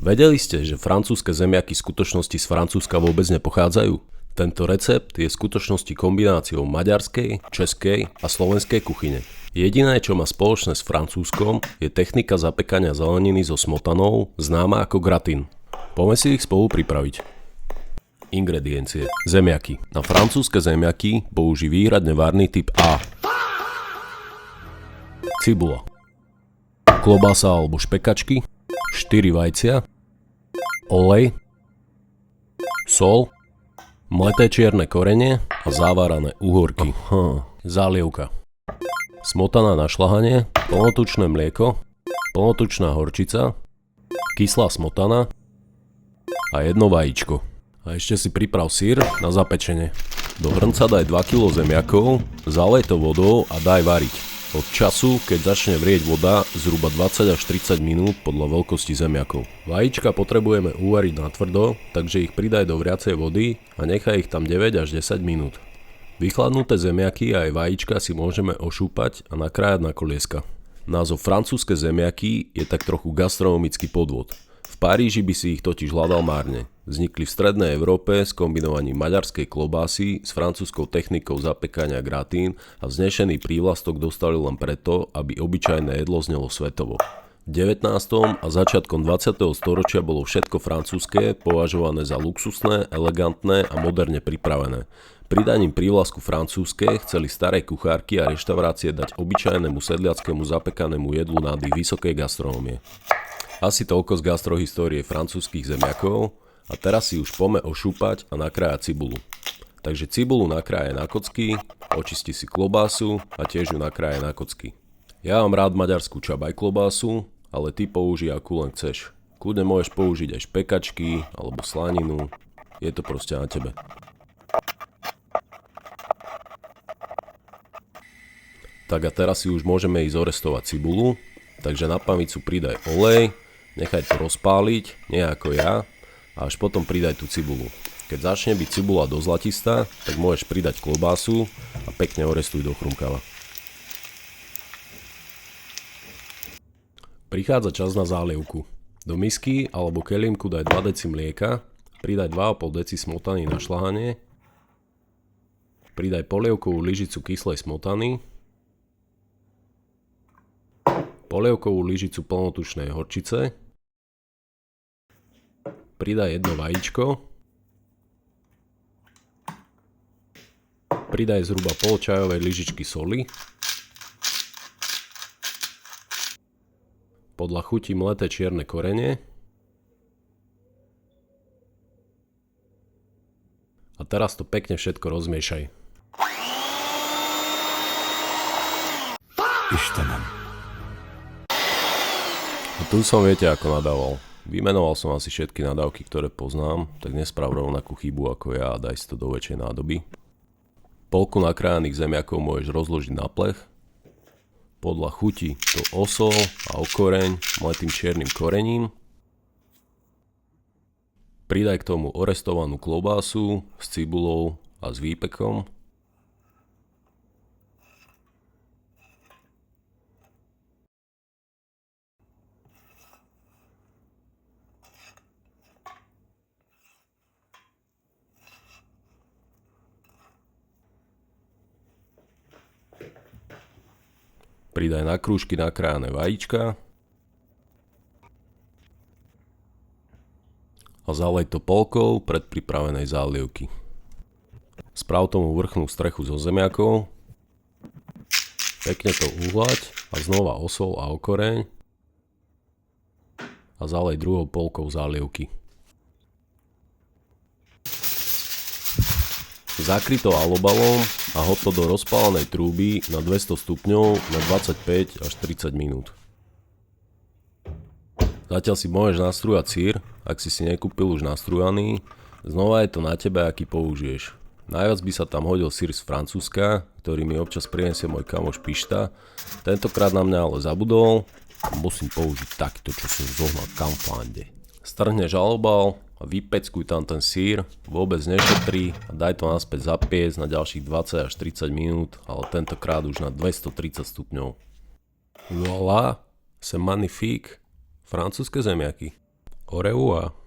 Vedeli ste, že francúzske zemiaky v skutočnosti z Francúzska vôbec nepochádzajú? Tento recept je v skutočnosti kombináciou maďarskej, českej a slovenskej kuchyne. Jediné, čo má spoločné s francúzskom, je technika zapekania zeleniny so smotanou, známa ako gratin. Poďme si ich spolu pripraviť. Ingrediencie. Zemiaky. Na francúzske zemiaky použij výhradne varný typ A. Cibula. Klobasa alebo špekačky. 4 vajcia. Olej. Sol. Mleté čierne korene a zavárané uhorky. Zálievka. Smotana na šľahanie, plnotučné mlieko, plnotučná horčica, kyslá smotana a jedno vajíčko. A ešte si priprav syr na zapečenie. Do hrnca daj 2 kg zemiakov, zalej to vodou a daj variť. Od času, keď začne vrieť voda, zhruba 20 až 30 minút podľa veľkosti zemiakov. Vajíčka potrebujeme uvariť natvrdo, takže ich pridaj do vriacej vody a nechaj ich tam 9 až 10 minút. Vychladnuté zemiaky a aj vajíčka si môžeme ošúpať a nakrájať na kolieska. Názov francúzske zemiaky je tak trochu gastronomický podvod. V Paríži by si ich totiž hľadal márne. Vznikli v strednej Európe s kombinovaním maďarskej klobásy s francúzskou technikou zapekania gratín a vznešený prívlastok dostali len preto, aby obyčajné jedlo znelo svetovo. V 19. a začiatkom 20. storočia bolo všetko francúzske považované za luxusné, elegantné a moderne pripravené. Pridaním prívlasku francúzske chceli staré kuchárky a reštaurácie dať obyčajnému sedliackému zapekanému jedlu nádych vysokej gastronómie. Asi toľko z gastrohistórie francúzskych zemiakov a teraz si už poďme ošúpať a nakrájať cibulu. Takže cibulu nakráje na kocky, očisti si klobásu a tiež ju nakráje na kocky. Ja mám rád maďarskú čabaj klobásu, ale ty použij akú len chceš. Kľudne môžeš použiť aj špekačky alebo slaninu, je to proste na tebe. Tak a teraz si už môžeme ísť orestovať cibulu, takže na panicu pridaj olej, nechaj to rozpáliť, nie ako ja, a až potom pridaj tú cibulu. Keď začne byť cibula do zlatistá, tak môžeš pridať klobásu a pekne orestuj do chrumkava. Prichádza čas na zálievku. Do misky alebo kelímku daj 2 deci mlieka, pridaj 2,5 deci smotany na šľahanie, pridaj polievkovú lyžicu kyslej smotany, polievkovú lyžicu plnotučnej horčice, pridaj jedno vajíčko, pridaj zhruba pol čajovej lyžičky soli, podľa chuti mleté čierne korene a teraz to pekne všetko rozmiešaj. A tu som viete ako nadával. Vymenoval som asi všetky nadávky, ktoré poznám, tak nesprav rovnakú chybu ako ja a daj si to do väčšej nádoby. Polku nakrájaných zemiakov môžeš rozložiť na plech. Podľa chuti to osol a okoreň mletým čiernym korením. Pridaj k tomu orestovanú klobásu s cibulou a s výpekom. Pridaj na krúžky nakrájané vajíčka a zalej to polkou predpripravenej zálievky. Sprav tomu vrchnú strechu zo zemiakov, pekne to uhlaď a znova osol a okoreň a zalej druhou polkou zálievky. Zakry to alobalom a hoď to do rozpálenej trúby na 200 stupňov na 25 až 30 minút. Zatiaľ si môžeš nastrújať sír, ak si nekúpil už nastrújaný, znova je to na tebe, aký použiješ. Najviac by sa tam hodil sír z Francúzska, ktorý mi občas prinesie môj kamoš Pišta. Tentokrát na mňa ale zabudol a musím použiť takto, čo som zohnal kamfande. Strhneš alobal a vypeckuj tam ten sír, vôbec nešetrí a daj to naspäť zapiecť na ďalších 20 až 30 minút, ale tentokrát už na 230 stupňov. Voilà, c'est magnifique. Francúzske zemiaky. Au revoir.